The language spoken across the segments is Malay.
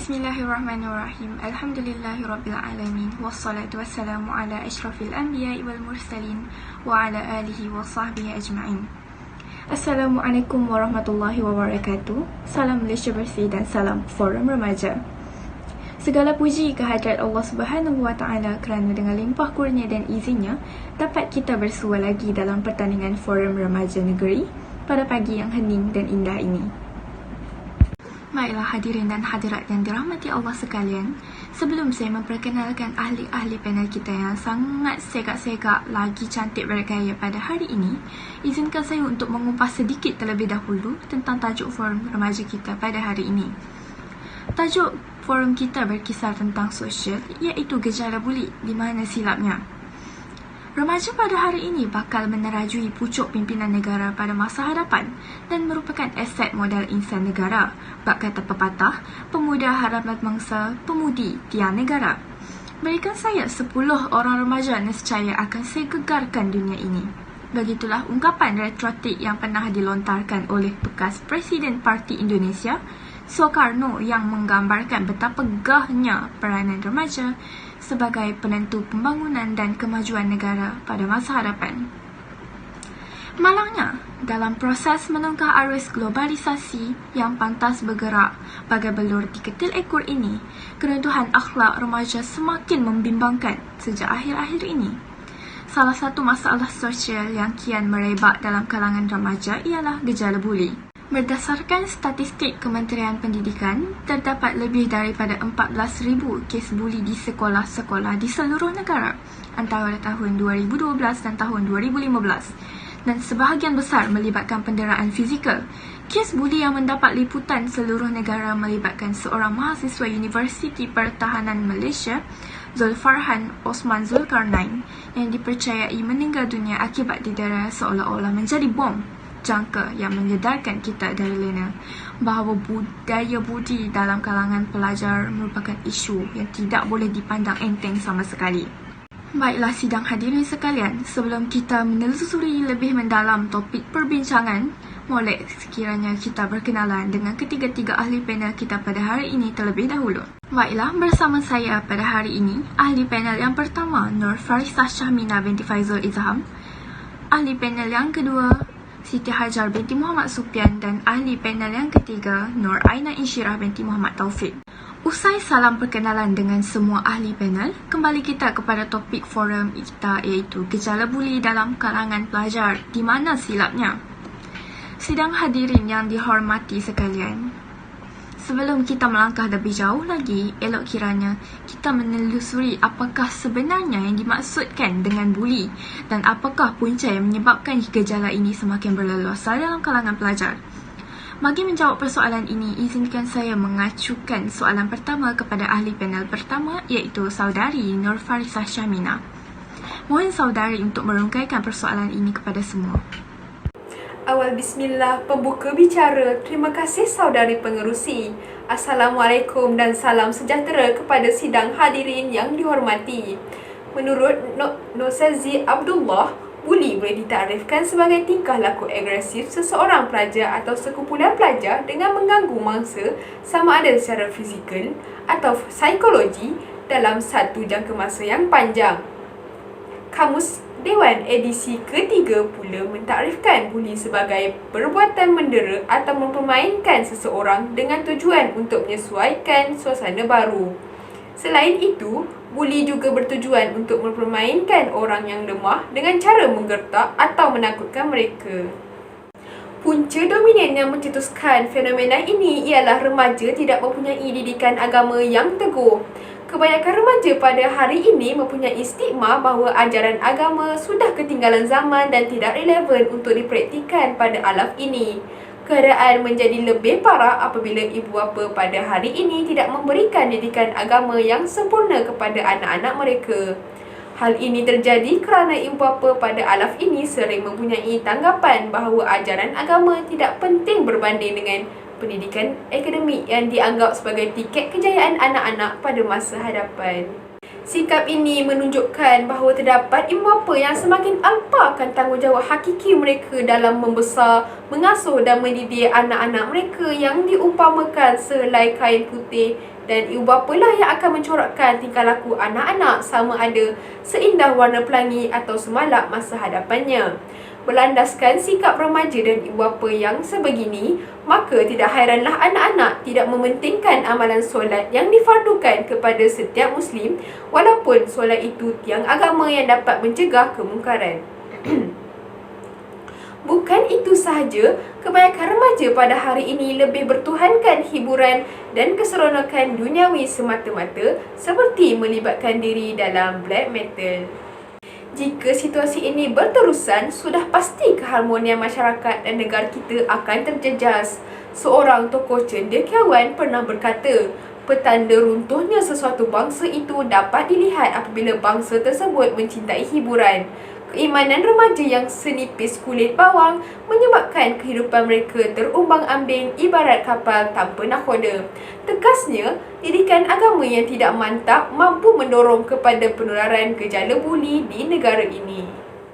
Bismillahirrahmanirrahim. Alhamdulillahirrabbilalamin. Wassalatu wassalamu ala asyrafil anbiya'i wal mursalin wa ala alihi wa sahbihi ajma'in. Assalamualaikum warahmatullahi wabarakatuh. Salam Malaysia bersih dan salam Forum Remaja. Segala puji kehadrat Allah Subhanahu wa taala kerana dengan limpah kurnia dan izinnya dapat kita bersua lagi dalam pertandingan Forum Remaja Negeri pada pagi yang hening dan indah ini. Baiklah hadirin dan hadirat yang dirahmati Allah sekalian, sebelum saya memperkenalkan ahli-ahli panel kita yang sangat segak-segak lagi cantik bergaya pada hari ini, izinkan saya untuk mengupas sedikit terlebih dahulu tentang tajuk forum remaja kita pada hari ini. Tajuk forum kita berkisar tentang sosial, iaitu gejala buli, di mana silapnya. Remaja pada hari ini bakal menerajui pucuk pimpinan negara pada masa hadapan dan merupakan aset modal insan negara. Bak kata pepatah, pemuda harapan mangsa, pemudi tiang negara. Berikan saya 10 orang remaja nescaya akan saya gegarkan dunia ini. Begitulah ungkapan retortik yang pernah dilontarkan oleh bekas Presiden Parti Indonesia, Soekarno, yang menggambarkan betapa gahnya peranan remaja sebagai penentu pembangunan dan kemajuan negara pada masa hadapan. Malangnya, dalam proses menungkah arus globalisasi yang pantas bergerak bagai belur di ketil ekor ini, keruntuhan akhlak remaja semakin membimbangkan sejak akhir-akhir ini. Salah satu masalah sosial yang kian merebak dalam kalangan remaja ialah gejala buli. Berdasarkan statistik Kementerian Pendidikan, terdapat lebih daripada 14,000 kes buli di sekolah-sekolah di seluruh negara antara tahun 2012 dan tahun 2015, dan sebahagian besar melibatkan penderaan fizikal. Kes buli yang mendapat liputan seluruh negara melibatkan seorang mahasiswa Universiti Pertahanan Malaysia, Zulfarhan Osman Zulkarnain, yang dipercayai meninggal dunia akibat didera seolah-olah menjadi bom jangka yang menyedarkan kita dari lena bahawa budaya budi dalam kalangan pelajar merupakan isu yang tidak boleh dipandang enteng sama sekali. Baiklah sidang hadirin sekalian, sebelum kita menelusuri lebih mendalam topik perbincangan, boleh sekiranya kita berkenalan dengan ketiga-tiga ahli panel kita pada hari ini terlebih dahulu. Baiklah, bersama saya pada hari ini, ahli panel yang pertama Nur Farisah Syahmina binti Faizul Izham, ahli panel yang kedua Siti Hajar binti Muhammad Supian, dan ahli panel yang ketiga Nur Aina Insyirah binti Muhammad Taufik. Usai salam perkenalan dengan semua ahli panel, kembali kita kepada topik forum kita, iaitu gejala buli dalam kalangan pelajar, di mana silapnya. Sidang hadirin yang dihormati sekalian, sebelum kita melangkah lebih jauh lagi, elok kiranya kita menelusuri apakah sebenarnya yang dimaksudkan dengan buli dan apakah punca yang menyebabkan gejala ini semakin berleluasa dalam kalangan pelajar. Bagi menjawab persoalan ini, izinkan saya mengacukan soalan pertama kepada ahli panel pertama, iaitu saudari Nur Farisah Syahmina. Mohon saudari untuk merungkaikan persoalan ini kepada semua. Awal bismillah, pembuka bicara. Terima kasih saudari pengerusi. Assalamualaikum dan salam sejahtera kepada sidang hadirin yang dihormati. Menurut Nosazi Abdullah, buli boleh ditarifkan sebagai tingkah laku agresif seseorang pelajar atau sekumpulan pelajar dengan mengganggu mangsa sama ada secara fizikal atau psikologi dalam satu jangka masa yang panjang. Kamus Dewan edisi ketiga pula mentakrifkan buli sebagai perbuatan mendera atau mempermainkan seseorang dengan tujuan untuk menyesuaikan suasana baru. Selain itu, buli juga bertujuan untuk mempermainkan orang yang lemah dengan cara menggertak atau menakutkan mereka. Punca dominan yang mencetuskan fenomena ini ialah remaja tidak mempunyai didikan agama yang teguh. Kebanyakan remaja pada hari ini mempunyai stigma bahawa ajaran agama sudah ketinggalan zaman dan tidak relevan untuk dipraktikkan pada alaf ini. Keadaan menjadi lebih parah apabila ibu bapa pada hari ini tidak memberikan didikan agama yang sempurna kepada anak-anak mereka. Hal ini terjadi kerana ibu bapa pada alaf ini sering mempunyai tanggapan bahawa ajaran agama tidak penting berbanding dengan pendidikan akademik yang dianggap sebagai tiket kejayaan anak-anak pada masa hadapan. Sikap ini menunjukkan bahawa terdapat ibu bapa yang semakin alpakan tanggungjawab hakiki mereka dalam membesar, mengasuh dan mendidik anak-anak mereka yang diumpamakan sehelai kain putih dan ibu bapa lah yang akan mencorakkan tingkah laku anak-anak sama ada seindah warna pelangi atau semalap masa hadapannya. Berlandaskan sikap remaja dan ibu bapa yang sebegini, maka tidak hairanlah anak-anak tidak mementingkan amalan solat yang difardukan kepada setiap Muslim, walaupun solat itu tiang agama yang dapat mencegah kemungkaran. Bukan itu sahaja, kebanyakan remaja pada hari ini lebih bertuhankan hiburan dan keseronokan duniawi semata-mata seperti melibatkan diri dalam black metal. Jika situasi ini berterusan, sudah pasti keharmonian masyarakat dan negara kita akan terjejas. Seorang tokoh cendekiawan pernah berkata, petanda runtuhnya sesuatu bangsa itu dapat dilihat apabila bangsa tersebut mencintai hiburan. Keimanan remaja yang senipis kulit bawang menyebabkan kehidupan mereka terumbang-ambing ibarat kapal tanpa nakhoda. Tegasnya, didikan agama yang tidak mantap mampu mendorong kepada penularan gejala buli di negara ini.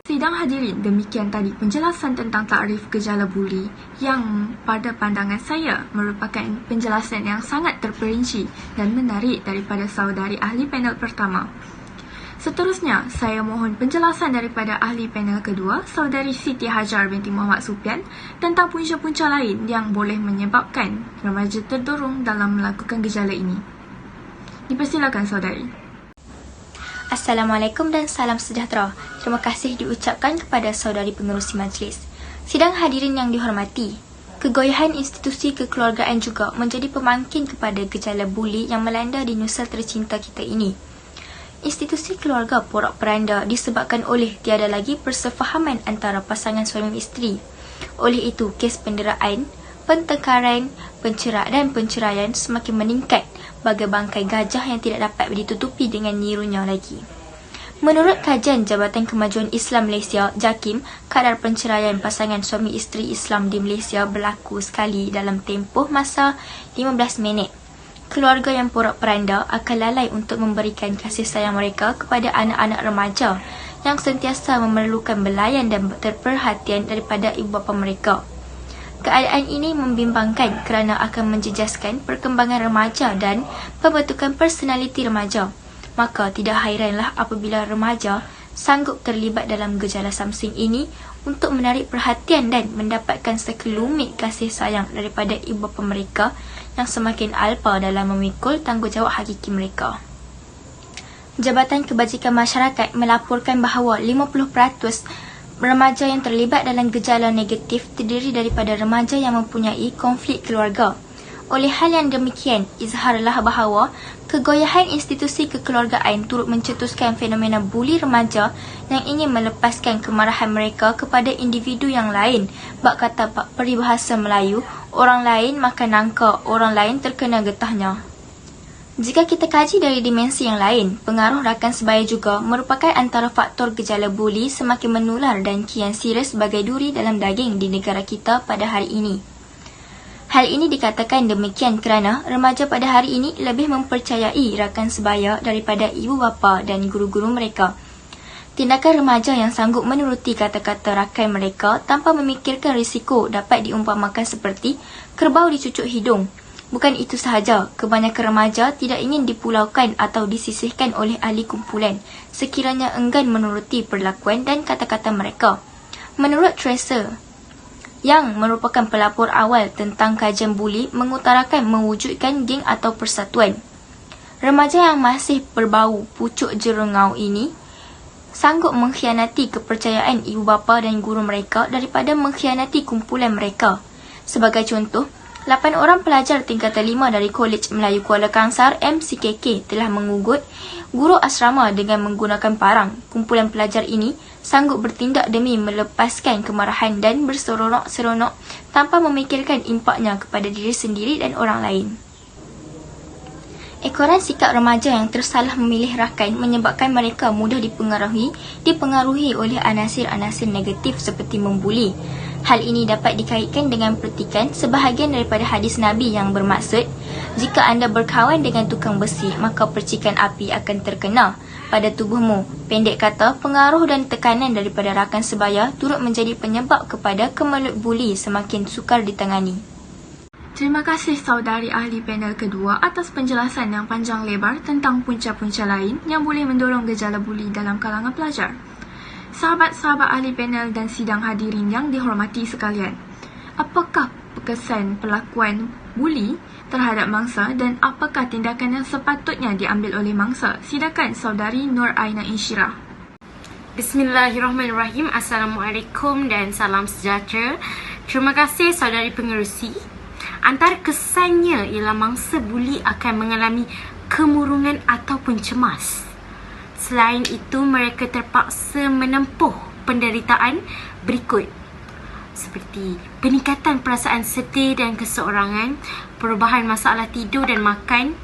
Sidang hadirin, demikian tadi penjelasan tentang takrif gejala buli yang pada pandangan saya merupakan penjelasan yang sangat terperinci dan menarik daripada saudari ahli panel pertama. Seterusnya, saya mohon penjelasan daripada ahli panel kedua, saudari Siti Hajar binti Muhammad Supian, tentang punca-punca lain yang boleh menyebabkan remaja terdorong dalam melakukan gejala ini. Dipersilakan saudari. Assalamualaikum dan salam sejahtera. Terima kasih diucapkan kepada saudari pengerusi majlis. Sidang hadirin yang dihormati, kegoyahan institusi kekeluargaan juga menjadi pemangkin kepada gejala buli yang melanda di Nusa tercinta kita ini. Institusi keluarga porak-peranda disebabkan oleh tiada lagi persefahaman antara pasangan suami isteri. Oleh itu, kes penderaan, pertengkaran, dan penceraian semakin meningkat bagai bangkai gajah yang tidak dapat ditutupi dengan nyirunya lagi. Menurut kajian Jabatan Kemajuan Islam Malaysia, JAKIM, kadar penceraian pasangan suami isteri Islam di Malaysia berlaku sekali dalam tempoh masa 15 minit. Keluarga yang porak-peranda akan lalai untuk memberikan kasih sayang mereka kepada anak-anak remaja yang sentiasa memerlukan belayan dan perhatian daripada ibu bapa mereka. Keadaan ini membimbangkan kerana akan menjejaskan perkembangan remaja dan pembentukan personaliti remaja. Maka tidak hairanlah apabila remaja sanggup terlibat dalam gejala samsing ini untuk menarik perhatian dan mendapatkan sekelumit kasih sayang daripada ibu bapa mereka yang semakin alpa dalam memikul tanggungjawab hakiki mereka. Jabatan Kebajikan Masyarakat melaporkan bahawa 50% remaja yang terlibat dalam gejala negatif terdiri daripada remaja yang mempunyai konflik keluarga. Oleh hal yang demikian, izharlah bahawa kegoyahan institusi kekeluargaan turut mencetuskan fenomena buli remaja yang ingin melepaskan kemarahan mereka kepada individu yang lain. Bak kata peribahasa Melayu, orang lain makan nangka, orang lain terkena getahnya. Jika kita kaji dari dimensi yang lain, pengaruh rakan sebaya juga merupakan antara faktor gejala buli semakin menular dan kian serius sebagai duri dalam daging di negara kita pada hari ini. Hal ini dikatakan demikian kerana remaja pada hari ini lebih mempercayai rakan sebaya daripada ibu bapa dan guru-guru mereka. Tindakan remaja yang sanggup menuruti kata-kata rakan mereka tanpa memikirkan risiko dapat diumpamakan seperti kerbau dicucuk hidung. Bukan itu sahaja, kebanyakan remaja tidak ingin dipulaukan atau disisihkan oleh ahli kumpulan sekiranya enggan menuruti perlakuan dan kata-kata mereka. Menurut Tracer, yang merupakan pelapor awal tentang kajian buli, mengutarakan mewujudkan geng atau persatuan. Remaja yang masih berbau pucuk jerungau ini sanggup mengkhianati kepercayaan ibu bapa dan guru mereka daripada mengkhianati kumpulan mereka. Sebagai contoh, 8 orang pelajar tingkatan 5 dari Kolej Melayu Kuala Kangsar MCKK telah mengugut guru asrama dengan menggunakan parang. Kumpulan pelajar ini sanggup bertindak demi melepaskan kemarahan dan berseronok-seronok tanpa memikirkan impaknya kepada diri sendiri dan orang lain. Ekoran sikap remaja yang tersalah memilih rakan menyebabkan mereka mudah dipengaruhi oleh anasir-anasir negatif seperti membuli. Hal ini dapat dikaitkan dengan petikan sebahagian daripada hadis Nabi yang bermaksud, jika anda berkawan dengan tukang besi, maka percikan api akan terkena pada tubuhmu. Pendek kata, pengaruh dan tekanan daripada rakan sebaya turut menjadi penyebab kepada kemelut buli semakin sukar ditangani. Terima kasih saudari ahli panel kedua atas penjelasan yang panjang lebar tentang punca-punca lain yang boleh mendorong gejala buli dalam kalangan pelajar. Sahabat-sahabat ahli panel dan sidang hadirin yang dihormati sekalian, apakah kesan perlakuan buli terhadap mangsa dan apakah tindakan yang sepatutnya diambil oleh mangsa? Silakan saudari Nur Aina Insyirah. Bismillahirrahmanirrahim. Assalamualaikum dan salam sejahtera. Terima kasih saudari pengerusi. Antara kesannya ialah mangsa buli akan mengalami kemurungan ataupun cemas. Selain itu, mereka terpaksa menempuh penderitaan berikut seperti peningkatan perasaan sedih dan keseorangan, perubahan masalah tidur dan makan,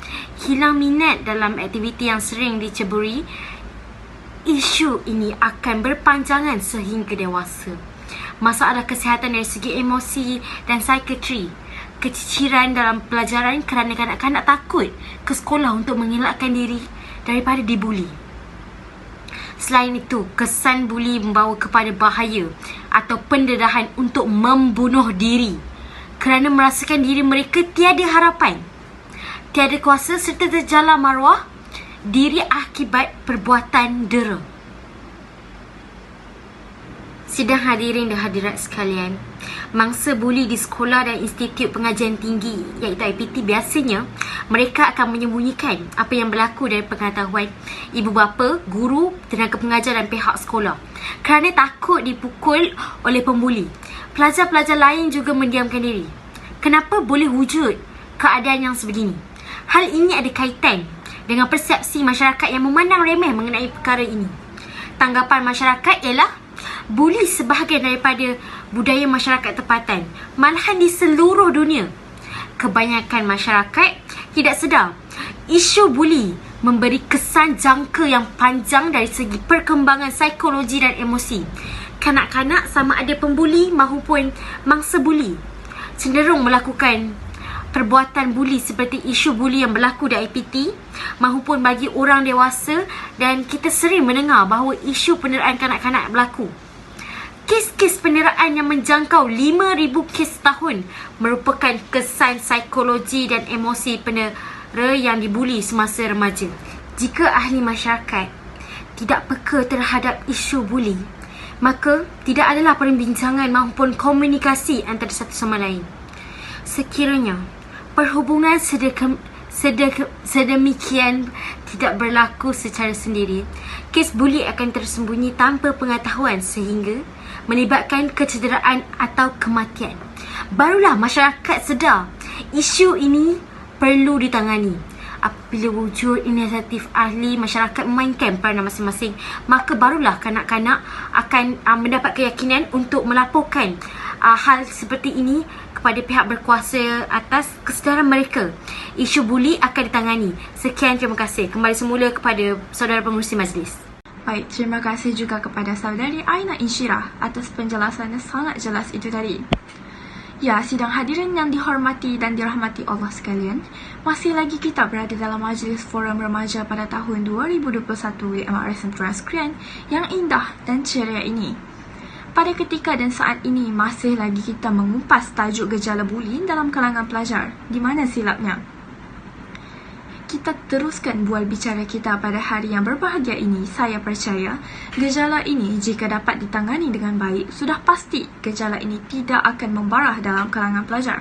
hilang minat dalam aktiviti yang sering diceburi. Isu ini akan berpanjangan sehingga dewasa. Masalah kesihatan dari segi emosi dan psikiatri, keciciran dalam pelajaran kerana kanak-kanak takut ke sekolah untuk mengelakkan diri daripada dibuli. Selain itu, kesan buli membawa kepada bahaya atau pendedahan untuk membunuh diri kerana merasakan diri mereka tiada harapan, tiada kuasa serta terjalar maruah diri akibat perbuatan dera. Sidang hadirin dan hadirat sekalian, mangsa buli di sekolah dan institut pengajian tinggi iaitu IPT biasanya mereka akan menyembunyikan apa yang berlaku dari pengetahuan ibu bapa, guru, tenaga pengajar dan pihak sekolah kerana takut dipukul oleh pembuli. Pelajar-pelajar lain juga mendiamkan diri. Kenapa boleh wujud keadaan yang sebegini? Hal ini ada kaitan dengan persepsi masyarakat yang memandang remeh mengenai perkara ini. Tanggapan masyarakat ialah buli sebahagian daripada budaya masyarakat tempatan, malahan di seluruh dunia. Kebanyakan masyarakat tidak sedar isu buli memberi kesan jangka yang panjang dari segi perkembangan psikologi dan emosi. Kanak-kanak sama ada pembuli maupun mangsa buli cenderung melakukan perbuatan buli seperti isu buli yang berlaku di IPT maupun bagi orang dewasa, dan kita sering mendengar bahawa isu penderaan kanak-kanak berlaku. Kes-kes penderaan yang menjangkau 5,000 kes setahun merupakan kesan psikologi dan emosi penera yang dibuli semasa remaja. Jika ahli masyarakat tidak peka terhadap isu buli, maka tidak adalah perbincangan maupun komunikasi antara satu sama lain. Sekiranya perhubungan sedemikian tidak berlaku secara sendiri, kes buli akan tersembunyi tanpa pengetahuan sehingga melibatkan kecederaan atau kematian. Barulah masyarakat sedar isu ini perlu ditangani. Apabila wujud inisiatif ahli masyarakat memainkan peranan masing-masing, maka barulah kanak-kanak akan mendapat keyakinan untuk melaporkan hal seperti ini kepada pihak berkuasa atas kesedaran mereka. Isu buli akan ditangani. Sekian, terima kasih. Kembali semula kepada saudara pengerusi majlis. Baik, terima kasih juga kepada saudari Aina Insyirah atas penjelasan yang sangat jelas itu tadi. Ya, sidang hadirin yang dihormati dan dirahmati Allah sekalian, masih lagi kita berada dalam majlis forum remaja pada tahun 2021 MRS Transkrian yang indah dan ceria ini. Pada ketika dan saat ini, masih lagi kita mengupas tajuk gejala buli dalam kalangan pelajar. Di mana silapnya? Kita teruskan bual bicara kita pada hari yang berbahagia ini. Saya percaya gejala ini jika dapat ditangani dengan baik, sudah pasti gejala ini tidak akan membarah dalam kalangan pelajar.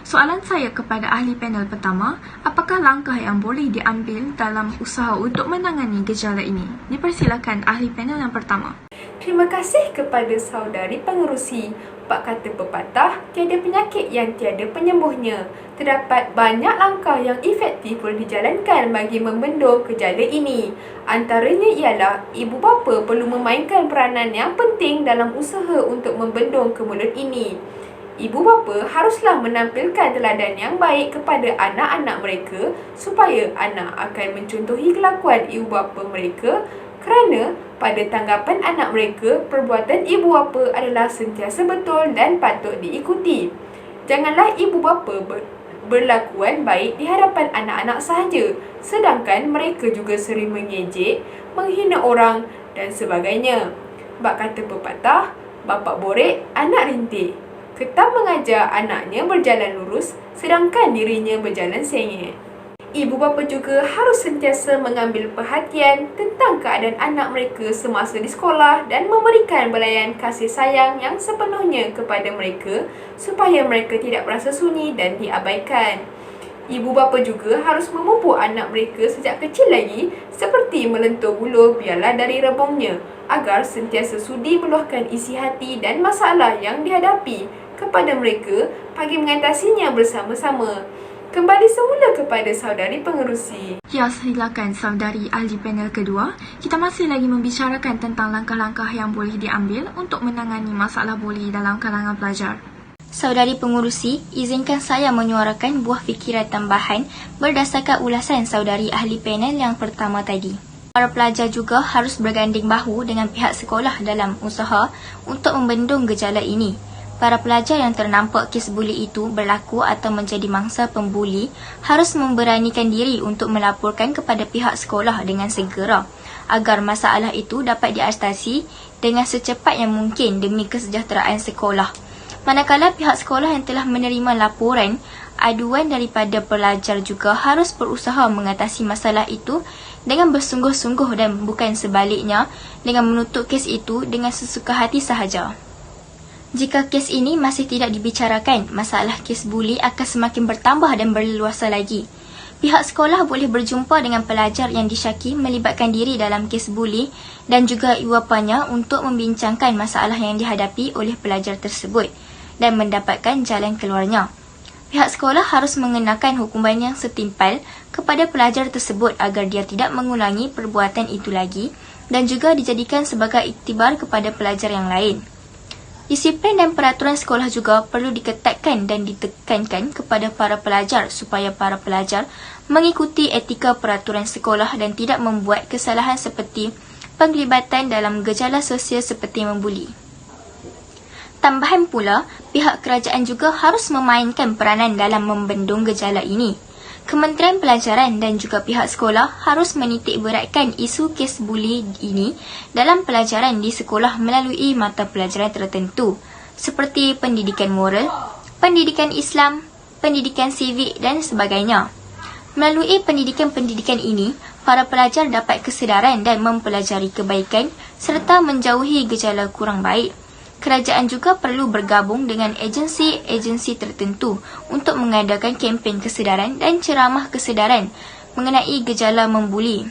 Soalan saya kepada ahli panel pertama, apakah langkah yang boleh diambil dalam usaha untuk menangani gejala ini? Dipersilakan ahli panel yang pertama. Terima kasih kepada saudari pengerusi. Pak kata pepatah, tiada penyakit yang tiada penyembuhnya. Terdapat banyak langkah yang efektif boleh dijalankan bagi membendung gejala ini. Antaranya ialah ibu bapa perlu memainkan peranan yang penting dalam usaha untuk membendung kemulut ini. Ibu bapa haruslah menampilkan teladan yang baik kepada anak-anak mereka supaya anak akan mencontohi kelakuan ibu bapa mereka, kerana pada tanggapan anak mereka, perbuatan ibu bapa adalah sentiasa betul dan patut diikuti. Janganlah ibu bapa berlakuan baik di hadapan anak-anak sahaja, sedangkan mereka juga sering mengejek, menghina orang dan sebagainya. Bak kata pepatah, bapak borek, anak rintik. Ketam mengajar anaknya berjalan lurus sedangkan dirinya berjalan sengit. Ibu bapa juga harus sentiasa mengambil perhatian tentang keadaan anak mereka semasa di sekolah dan memberikan belayan kasih sayang yang sepenuhnya kepada mereka supaya mereka tidak merasa sunyi dan diabaikan. Ibu bapa juga harus memupuk anak mereka sejak kecil lagi seperti melentur buluh biarlah dari rebungnya agar sentiasa sudi meluahkan isi hati dan masalah yang dihadapi kepada mereka bagi mengatasinya bersama-sama. Kembali semula kepada saudari pengerusi. Ya, silakan saudari ahli panel kedua. Kita masih lagi membicarakan tentang langkah-langkah yang boleh diambil untuk menangani masalah buli dalam kalangan pelajar. Saudari pengurusi, izinkan saya menyuarakan buah fikiran tambahan berdasarkan ulasan saudari ahli panel yang pertama tadi. Para pelajar juga harus berganding bahu dengan pihak sekolah dalam usaha untuk membendung gejala ini. Para pelajar yang ternampak kes buli itu berlaku atau menjadi mangsa pembuli harus memberanikan diri untuk melaporkan kepada pihak sekolah dengan segera agar masalah itu dapat diatasi dengan secepat yang mungkin demi kesejahteraan sekolah. Manakala pihak sekolah yang telah menerima laporan, aduan daripada pelajar juga harus berusaha mengatasi masalah itu dengan bersungguh-sungguh dan bukan sebaliknya dengan menutup kes itu dengan sesuka hati sahaja. Jika kes ini masih tidak dibicarakan, masalah kes buli akan semakin bertambah dan berleluasa lagi. Pihak sekolah boleh berjumpa dengan pelajar yang disyaki melibatkan diri dalam kes buli dan juga ibu bapanya untuk membincangkan masalah yang dihadapi oleh pelajar tersebut dan mendapatkan jalan keluarnya. Pihak sekolah harus mengenakan hukuman yang setimpal kepada pelajar tersebut agar dia tidak mengulangi perbuatan itu lagi dan juga dijadikan sebagai iktibar kepada pelajar yang lain. Disiplin dan peraturan sekolah juga perlu diketatkan dan ditekankan kepada para pelajar supaya para pelajar mengikuti etika peraturan sekolah dan tidak membuat kesalahan seperti penglibatan dalam gejala sosial seperti membuli. Tambahan pula, pihak kerajaan juga harus memainkan peranan dalam membendung gejala ini. Kementerian Pelajaran dan juga pihak sekolah harus menitik beratkan isu kes buli ini dalam pelajaran di sekolah melalui mata pelajaran tertentu seperti pendidikan moral, pendidikan Islam, pendidikan sivik dan sebagainya. Melalui pendidikan-pendidikan ini, para pelajar dapat kesedaran dan mempelajari kebaikan serta menjauhi gejala kurang baik. Kerajaan juga perlu bergabung dengan agensi-agensi tertentu untuk mengadakan kempen kesedaran dan ceramah kesedaran mengenai gejala membuli.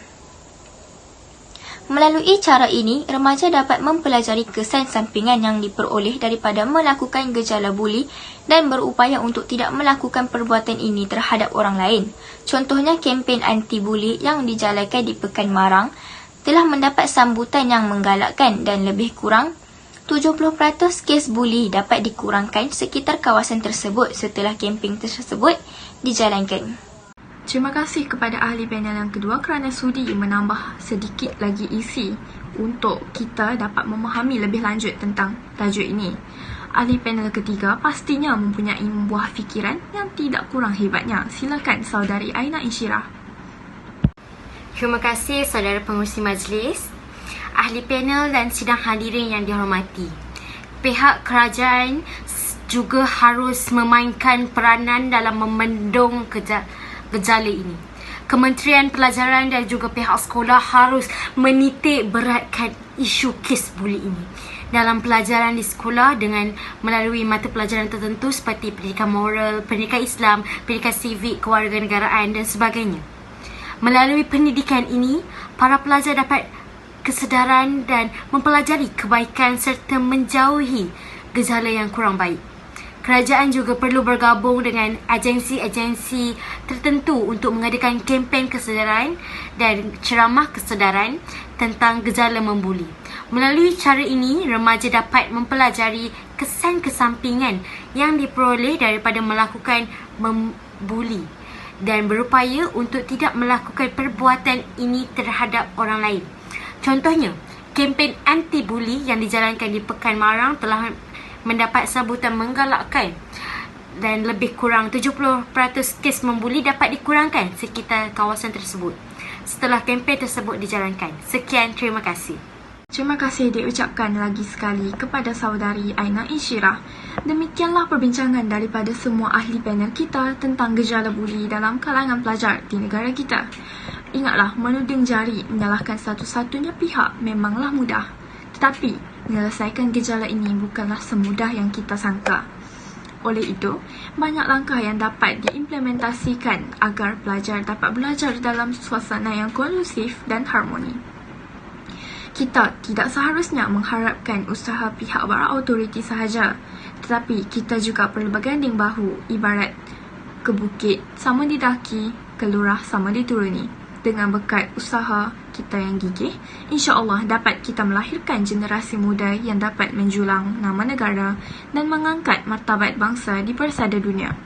Melalui cara ini, remaja dapat mempelajari kesan sampingan yang diperoleh daripada melakukan gejala buli dan berupaya untuk tidak melakukan perbuatan ini terhadap orang lain. Contohnya, kempen anti-buli yang dijalankan di Pekan Marang telah mendapat sambutan yang menggalakkan dan lebih kurang 70% kes buli dapat dikurangkan sekitar kawasan tersebut setelah kempen tersebut dijalankan. Terima kasih kepada ahli panel yang kedua kerana sudi menambah sedikit lagi isi untuk kita dapat memahami lebih lanjut tentang tajuk ini. Ahli panel ketiga pastinya mempunyai buah fikiran yang tidak kurang hebatnya. Silakan saudari Aina Insyirah. Terima kasih saudara pengurusi majlis, ahli panel dan sidang hadirin yang dihormati. Pihak kerajaan juga harus memainkan peranan dalam membendung gejala ini. Kementerian Pelajaran dan juga pihak sekolah harus menitik beratkan isu kes buli ini dalam pelajaran di sekolah dengan melalui mata pelajaran tertentu seperti pendidikan moral, pendidikan Islam, pendidikan sivik, kewarganegaraan dan sebagainya. Melalui pendidikan ini, para pelajar dapat kesedaran dan mempelajari kebaikan serta menjauhi gejala yang kurang baik. Kerajaan juga perlu bergabung dengan agensi-agensi tertentu untuk mengadakan kempen kesedaran dan ceramah kesedaran tentang gejala membuli. Melalui cara ini, remaja dapat mempelajari kesan kesampingan yang diperoleh daripada melakukan membuli dan berupaya untuk tidak melakukan perbuatan ini terhadap orang lain. Contohnya, kempen anti-buli yang dijalankan di Pekan Marang telah mendapat sambutan menggalakkan dan lebih kurang 70% kes membuli dapat dikurangkan sekitar kawasan tersebut setelah kempen tersebut dijalankan. Sekian, terima kasih. Terima kasih diucapkan lagi sekali kepada saudari Aina Insyirah. Demikianlah perbincangan daripada semua ahli panel kita tentang gejala buli dalam kalangan pelajar di negara kita. Ingatlah, menuding jari menyalahkan satu-satunya pihak memanglah mudah. Tetapi, menyelesaikan gejala ini bukanlah semudah yang kita sangka. Oleh itu, banyak langkah yang dapat diimplementasikan agar pelajar dapat belajar dalam suasana yang kondusif dan harmoni. Kita tidak seharusnya mengharapkan usaha pihak berautoriti sahaja, tetapi kita juga perlu berganding bahu, ibarat ke bukit sama didaki, ke lurah sama dituruni. Dengan berkat usaha kita yang gigih, insya-Allah dapat kita melahirkan generasi muda yang dapat menjulang nama negara dan mengangkat martabat bangsa di persada dunia,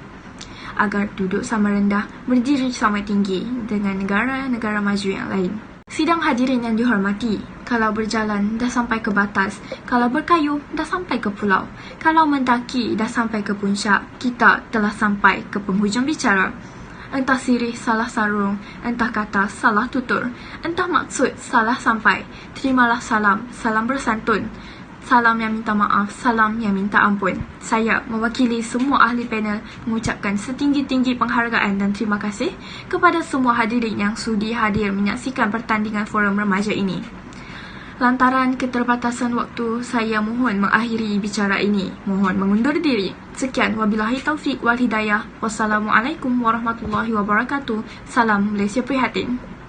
agar duduk sama rendah, berdiri sama tinggi dengan negara-negara maju yang lain. Sidang hadirin yang dihormati, kalau berjalan dah sampai ke batas, kalau berkayu dah sampai ke pulau, kalau mendaki dah sampai ke puncak, kita telah sampai ke penghujung bicara. Entah sirih salah sarung, entah kata salah tutur, entah maksud salah sampai. Terimalah salam, salam bersantun. Salam yang minta maaf, salam yang minta ampun. Saya mewakili semua ahli panel mengucapkan setinggi-tinggi penghargaan dan terima kasih kepada semua hadirin yang sudi hadir menyaksikan pertandingan forum remaja ini. Lantaran keterbatasan waktu, saya mohon mengakhiri bicara ini. Mohon mengundur diri. Sekian, wabillahi taufiq wal hidayah. Wassalamualaikum warahmatullahi wabarakatuh. Salam Malaysia Prihatin.